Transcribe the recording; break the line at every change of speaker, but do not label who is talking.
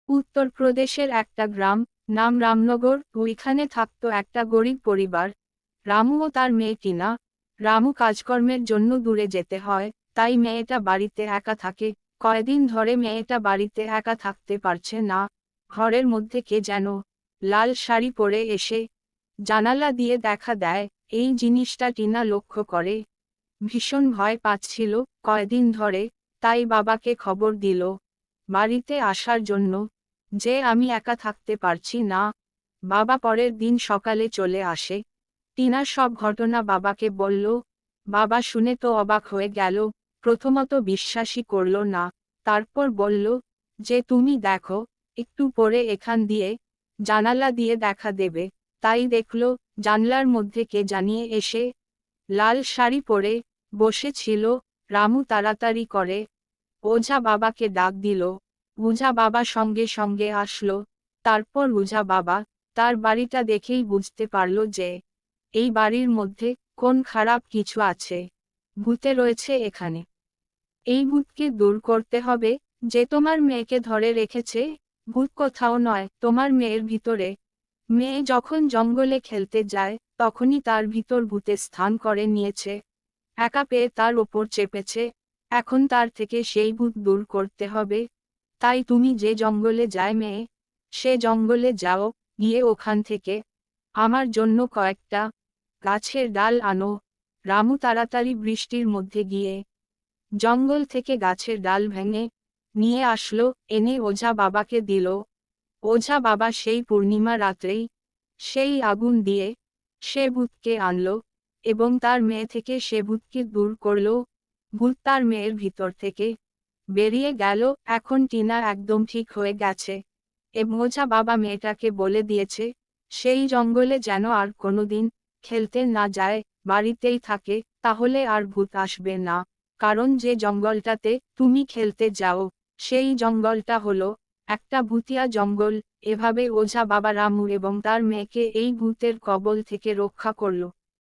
উত্তরপ্রদেশের একটা গ্রাম, নাম রামনগর। ওইখানে থাকতো একটা গরিব পরিবার, রামু ও তার মেয়ে টিনা। রামু কাজকর্মের জন্য দূরে যেতে হয়, তাই মেয়েটা বাড়িতে একা থাকে। কয়দিন ধরে মেয়েটা বাড়িতে একা থাকতে পারছে না। ঘরের মধ্যে কে যেন লাল শাড়ি পরে এসে জানালা দিয়ে দেখা দেয়। এই জিনিসটা টিনা লক্ষ্য করে। ভীষণ ভয় পাচ্ছিল কয়দিন ধরে, তাই বাবাকে খবর দিল বাড়িতে আসার জন্য, যে আমি একা থাকতে পারছি না। বাবা পরের দিন সকালে চলে আসে। টিনা সব ঘটনা বাবাকে বলল। বাবা শুনে তো অবাক হয়ে গেল, প্রথমত বিশ্বাসই করল না। তারপর বলল যে তুমি দেখো, একটু পরে এখান দিয়ে জানালা দিয়ে দেখা দেবে। তাই দেখল জানলার মধ্যে কে জানিয়ে এসে লাল শাড়ি পরে বসেছিল। রামু তাড়াতাড়ি করে ওঝা বাবাকে ডাক দিল। ওঝা বাবা সঙ্গে সঙ্গে আসলো। তারপর ওঝা বাবা তার বাড়িটা দেখেই বুঝতে পারল যে এই বাড়ির মধ্যে কোন খারাপ কিছু আছে, ভূতে রয়েছে এখানে। এই ভূতকে দূর করতে হবে, যে তোমার মেয়েকে ধরে রেখেছে। ভূত কোথাও নয়, তোমার মেয়ের ভিতরে। মেয়ে যখন জঙ্গলে খেলতে যায়, তখনই তার ভিতর ভূতে স্থান করে নিয়েছে। একা পেয়ে তার ওপর চেপেছে। এখন তার থেকে সেই ভূত দূর করতে হবে। তাই তুমি যে জঙ্গলে যায় মেয়ে, সে জঙ্গলে যাও, গিয়ে ওখান থেকে আমার জন্য কয়েকটা গাছের ডাল আনো। রামু তাড়াতাড়ি বৃষ্টির মধ্যে গিয়ে জঙ্গল থেকে গাছের ডাল ভেঙে নিয়ে আসলো, এনে ওঝা বাবাকে দিল। ওঝা বাবা সেই পূর্ণিমা রাত্রেই সেই আগুন দিয়ে সে ভূতকে আনলো এবং তার মেয়ে থেকে সে ভূতকে দূর করলো। ভূত তার মেয়ের ভিতর থেকে বেরিয়ে গেল। এখন টিনা একদম ঠিক হয়ে গেছে এবং ওঝা বাবা মেয়েটাকে বলে দিয়েছে সেই জঙ্গলে যেন আর কোনোদিন খেলতে না যায়, বাড়িতেই থাকে। তাহলে আর ভূত আসবে না, কারণ যে জঙ্গলটাতে তুমি খেলতে যাও সেই জঙ্গলটা হলো একটা ভূতিয়া জঙ্গল। এভাবে ওঝা বাবা রামু এবং তার মেয়েকে এই ভূতের কবল থেকে রক্ষা করল।